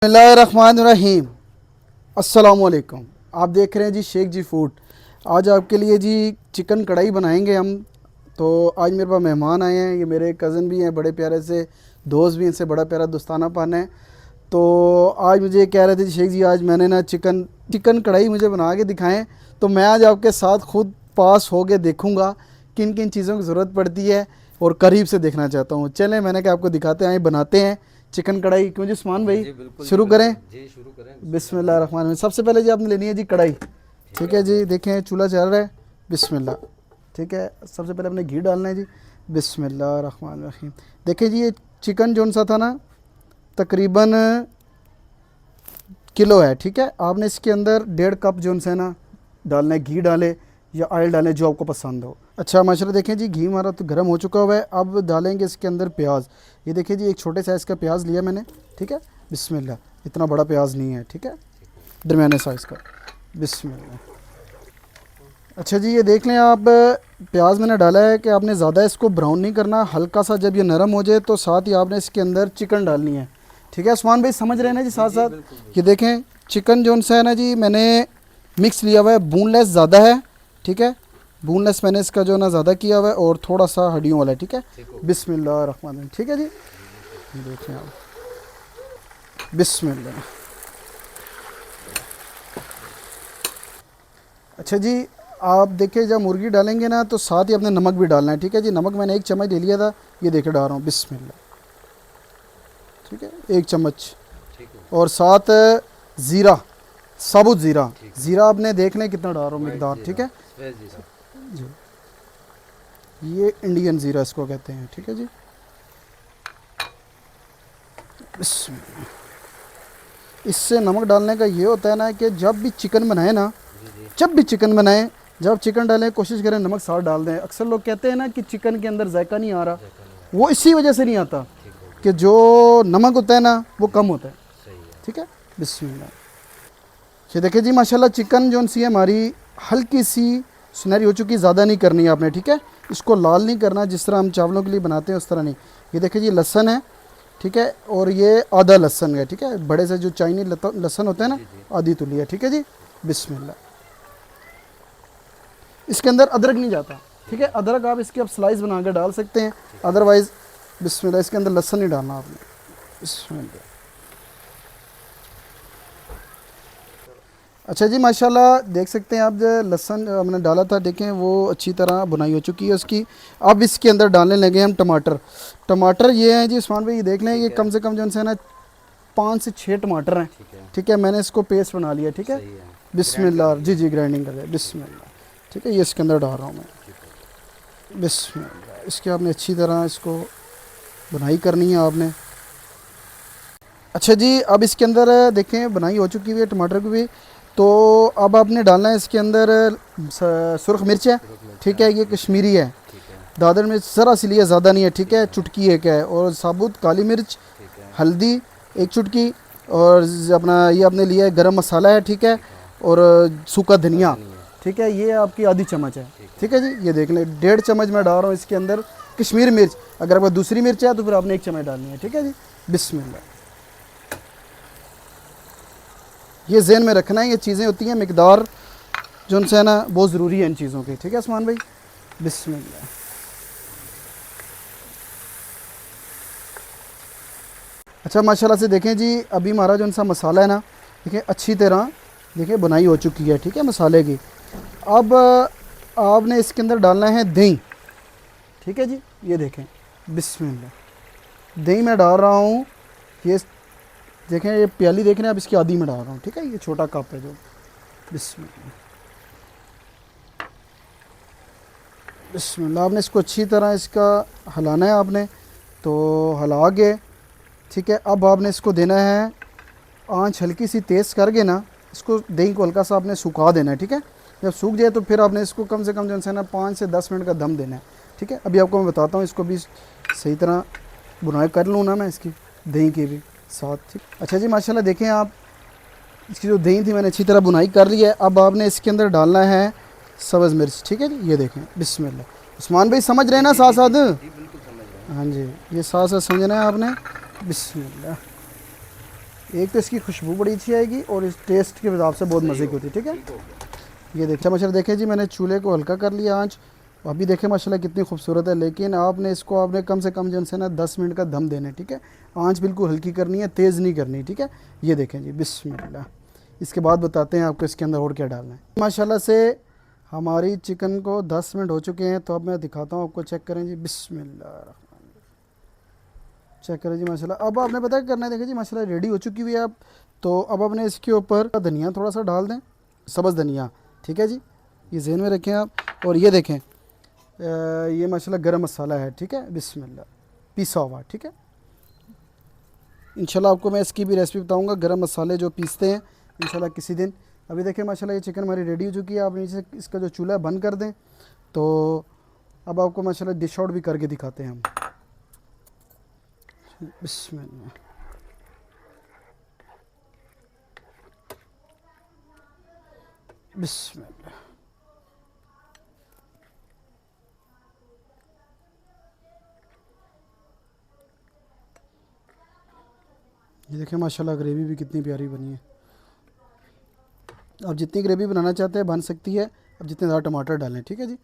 बिस्मिल्लाहिर्रहमानिर्रहीम। अस्सलामुअलैकुम। आप देख रहे हैं जी शेख जी फूड। आज आपके लिए जी चिकन कढ़ाई बनाएंगे हम। तो आज मेरे पास मेहमान आए हैं, ये मेरे कज़न भी हैं, बड़े प्यारे से दोस्त भी, इनसे बड़ा प्यारा दोस्ताना पान है। तो आज मुझे कह रहे थे जी शेख जी आज मैंने ना चिकन कढ़ाई मुझे बना के दिखाएं। तो मैं आज आपके साथ खुद पास हो के देखूँगा किन किन चीज़ों की ज़रूरत पड़ती है और करीब से देखना चाहता हूँ। चलें, मैंने कहा आपको दिखाते हैं, बनाते हैं चिकन कढ़ाई। क्यों जी उस्मान भाई, शुरू करें? जी शुरू करें। बिस्मिल्लाहिर्रहमानिर्रहीम। सबसे पहले जी आपने लेनी है जी कढ़ाई। ठीक है जी, देखें चूल्हा चल रहा है। बिस्मिल्लाह। ठीक है, सबसे पहले अपने घी डालना है जी। बिस्मिल्लाहिर्रहमानिर्रहीम। देखिए जी ये चिकन जौन सा था ना तकरीबन किलो है। ठीक है, आपने इसके अंदर 1.5 कप जौन सा है ना डालना है। घी डालें या ऑयल डालें जो आपको पसंद हो। अच्छा माशाल्लाह, देखें जी घी हमारा तो गर्म हो चुका हुआ है। अब डालेंगे इसके अंदर प्याज। ये देखिए जी एक छोटे साइज़ का प्याज लिया मैंने। ठीक है, बिस्मिल्लाह। इतना बड़ा प्याज नहीं है, ठीक है, दरमियाने साइज़ का। बिस्मिल्लाह। अच्छा जी ये देख लें आप, प्याज मैंने डाला है कि आपने ज़्यादा इसको ब्राउन नहीं करना, हल्का सा जब ये नरम हो जाए तो साथ ही आपने इसके अंदर चिकन डालनी है। ठीक है उस्मान भाई, समझ रहे हैं ना जी? साथ साथ ये देखें चिकन जौन सा है ना जी मैंने मिक्स लिया हुआ है, बोनलेस ज़्यादा है। ठीक है, बोनलेस मैंने इसका जो ना ज़्यादा किया हुआ है और थोड़ा सा हड्डियों वाला है। ठीक है, बिस्मिल्लाहिर्रहमानिर्रहीम। ठीक है जी, देखें आप, बिस्मिल्लाह। अच्छा जी, आप देखिए जब मुर्गी डालेंगे ना तो साथ ही अपने नमक भी डालना है। ठीक है जी, नमक मैंने 1 चम्मच ले लिया था, ये देखे डाल रहा हूँ। बिस्मिल्लाह। ठीक है, 1 चम्मच। और साथ ज़ीरा, साबुत ज़ीरा। ज़ीरा आपने देख लें कितना डाल रहा हूँ मकदार। ठीक है जी, ये इंडियन ज़ीरा इसको कहते हैं। ठीक है जी, बिस्मिल्लाह। इससे नमक डालने का ये होता है ना कि जब भी चिकन बनाए ना, जब चिकन डालें कोशिश करें नमक साथ डाल दें। अक्सर लोग कहते हैं ना कि चिकन के अंदर जायका नहीं आ रहा, वो इसी वजह से नहीं आता कि जो नमक होता है ना वो कम होता है। ठीक है, बिस्मिल्लाह। ये देखिए जी माशाल्लाह चिकन जो सी है हमारी हल्की सी सुनहरी हो चुकी, ज़्यादा नहीं करनी है आपने। ठीक है, इसको लाल नहीं करना जिस तरह हम चावलों के लिए बनाते हैं उस तरह नहीं। ये देखिए जी लहसन है। ठीक है, और ये आधा लहसन है। ठीक है, बड़े से जो चाइनीज लहसन होता है ना, आधी तुली है। ठीक है जी, बिस्मिल्लाह। इसके अंदर अदरक नहीं जाता। ठीक है, अदरक आप इसके अब स्लाइस बना कर डाल सकते हैं, अदरवाइज़ बिस्मिल्लाह। इसके अंदर लहसन नहीं डालना आपने। बिस्मिल्लाह। अच्छा जी माशाल्लाह, देख सकते हैं आप जो लहसन हमने डाला था, देखें वो अच्छी तरह बुनाई हो चुकी है उसकी। अब इसके अंदर डालने लगे हम टमाटर ये हैं जी उस्मान भाई, ये देख लें, ये कम से कम जो है ना 5 से 6 टमाटर हैं। ठीक है, मैंने इसको पेस्ट बना लिया। ठीक है, बिस्मिल्लाह। जी ग्राइंडिंग कर दिया। बिस्मिल्लाह। ठीक है, ये इसके अंदर डाल रहा हूँ मैं। बिस्मिल्लाह। इसके आपने अच्छी तरह इसको बुनाई करनी है आपने। अच्छा जी, अब इसके अंदर देखें बुनाई हो चुकी हुई है टमाटर की भी। तो अब आपने डालना है इसके अंदर सुरख मिर्च है। ठीक है, ये कश्मीरी है, दादर मिर्च ज़रा सी लिए, ज़्यादा नहीं है। ठीक है, चुटकी एक है। और साबुत काली मिर्च, हल्दी 1 चुटकी, और अपना ये आपने लिया है गरम मसाला है। ठीक है, और सूखा धनिया। ठीक है, ये आपकी आधी चम्मच है। ठीक है जी, ये देख लें 1.5 चम्मच मैं डाल रहा हूँ इसके अंदर कश्मीरी मिर्च। अगर आपको दूसरी मिर्च है तो फिर आपने 1 चम्मच डालनी है। ठीक है जी, बिस्मिल्लाह। ये ज़हन में रखना है, ये चीज़ें होती हैं मिकदार जो उनसे है ना बहुत ज़रूरी है इन चीज़ों की। ठीक है उस्मान भाई, बिस्मिल्लाह। अच्छा माशाल्लाह से देखें जी, अभी हमारा जो सा मसाला है ना, देखें अच्छी तरह देखें बुनाई हो चुकी है। ठीक है, मसाले की। अब आपने इसके अंदर डालना है दही। ठीक है जी, ये देखें, बिस्मिल्लाह। दही मैं डाल रहा हूँ, ये देखें ये प्याली देख रहे हैं, अब इसकी आधी में डाल रहा हूँ। ठीक है, ये छोटा कप है जो। बिस्मिल्लाह। बिस्मिल्लाह। आपने इसको अच्छी तरह इसका हिलाना है आपने, तो हिला के। ठीक है, अब आपने इसको देना है आंच हल्की सी तेज़ करके ना, इसको दही को हल्का सा आपने सुखा देना है। ठीक है, जब सूख जाए तो फिर आपने इसको कम से कम जो है ना 5 से 10 मिनट का दम देना है। ठीक है, अभी आपको मैं बताता हूँ, इसको भी सही तरह बुनाई कर लूँ ना मैं इसकी दही की भी साथ। ठीक, अच्छा जी माशाल्लाह देखें आप, इसकी जो दही थी मैंने अच्छी तरह बुनाई कर ली है। अब आपने इसके अंदर डालना है सब्ज़ मिर्च। ठीक है जी, ये देखें, बिस्मिल्लाह। उस्मान भाई समझ रहे हैं ना साथ साथ? हाँ जी, ये साथ साथ समझना है आपने। बिस्मिल्लाह। एक तो इसकी खुशबू बड़ी अच्छी आएगी और इस टेस्ट के हिसाब से बहुत मज़े की होती है। ठीक है, ये देखा माशाल्लाह, देखें जी मैंने चूल्हे को हल्का कर लिया आँच। अभी देखें माशाल्लाह कितनी खूबसूरत है, लेकिन आपने इसको आपने कम से कम जो है ना 10 मिनट का दम देना है। ठीक है, आँच बिल्कुल हल्की करनी है, तेज़ नहीं करनी। ठीक है, ये देखें जी, बिस्मिल्लाह। इसके बाद बताते हैं आपको इसके अंदर और क्या डालना है। माशाल्लाह से हमारी चिकन को 10 मिनट हो चुके हैं, तो अब मैं दिखाता हूँ आपको। चेक करें जी, बिस्मिल्लाह, चेक करें जी माशाल्लाह। अब आपने पता क्या करना है, देखें जी माशाल्लाह रेडी हो चुकी हुई है। आप तो अब आपने इसके ऊपर धनिया थोड़ा सा डाल दें, सब्ज़ धनिया। ठीक है जी, ये ज़हन में रखें आप। और ये देखें ये माशाल्लाह गरम मसाला है। ठीक है, बिस्मिल्लाह, पीसा हुआ। ठीक है, इंशाल्लाह आपको मैं इसकी भी रेसिपी बताऊंगा, गरम मसाले जो पीसते हैं इंशाल्लाह किसी दिन। अभी देखें माशाल्लाह ये चिकन हमारी रेडी हो चुकी है। आप नीचे इसका जो चूल्हा बंद कर दें। तो अब आपको माशाल्लाह डिश आउट भी करके दिखाते हैं हम। बिस्मिल्लाह, बिस्मिल्लाह। ये देखें माशाल्लाह ग्रेवी भी कितनी प्यारी बनी है। आप जितनी ग्रेवी बनाना चाहते हैं बन सकती है, अब जितने ज़्यादा टमाटर डालें। ठीक है जी,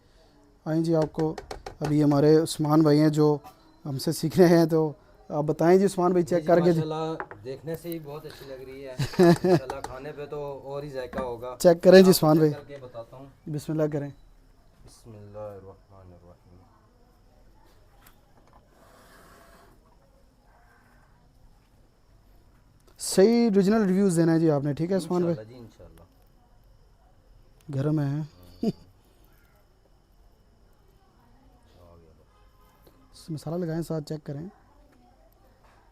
आएँ जी। आपको अभी हमारे उस्मान भाई हैं जो हमसे सीख रहे हैं, तो आप बताएं जी उस्मान भाई, चेक करके माशाल्लाह देखने से ही बहुत अच्छी लग रही है। माशाल्लाह खाने पे तो और ही जायका होगा। चेक करें जी उस्मान भाई, करके बताता हूँ। बिस्मिल्लाह करें। बिस्मिल्लाहिर्रहमानिर्रहीम। सही ओरिजिनल रिव्यूज़ देना है जी आपने। ठीक है उस्मान भाई, इंशाल्लाह जी इंशाल्लाह। गर्म है। मसाला लगाएं साथ, चेक करें।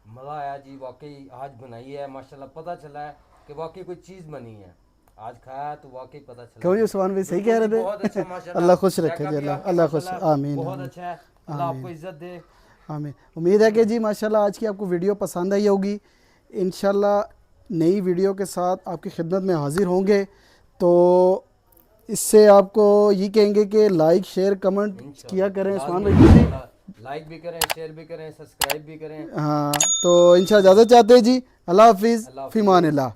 मज़ा आया जी, वाकई आज बनाई है माशाल्लाह। पता चला है कि वाकई कोई चीज़ बनी है। आज खाया तो वाकई पता चला। क्यों जी उस्मान भाई, सही कह रहे थे? बहुत अच्छा माशाल्लाह। अल्लाह खुश रखे जायका जी, भी अल्लाह आपका अल्लाह खुश, माशाल्लाह आमीन बहुत आमीन अच्छा है। अल्लाह आपको इज्जत दे। आमीन। उम्मीद है कि जी माशाल्लाह आज की आपको वीडियो पसंद आई होगी। इंशाल्लाह नई वीडियो के साथ आपकी खिदमत में हाजिर होंगे। तो इससे आपको ये कहेंगे कि लाइक शेयर कमेंट किया करें उस्मान भाई। लाइक भी करें, शेयर भी करें, सब्सक्राइब भी करें। हाँ, तो इंशाल्लाह इजाज़त चाहते हैं जी। अल्लाह हाफिज़, अल्लाह हाफिज़। फ़िमान अल्लाह।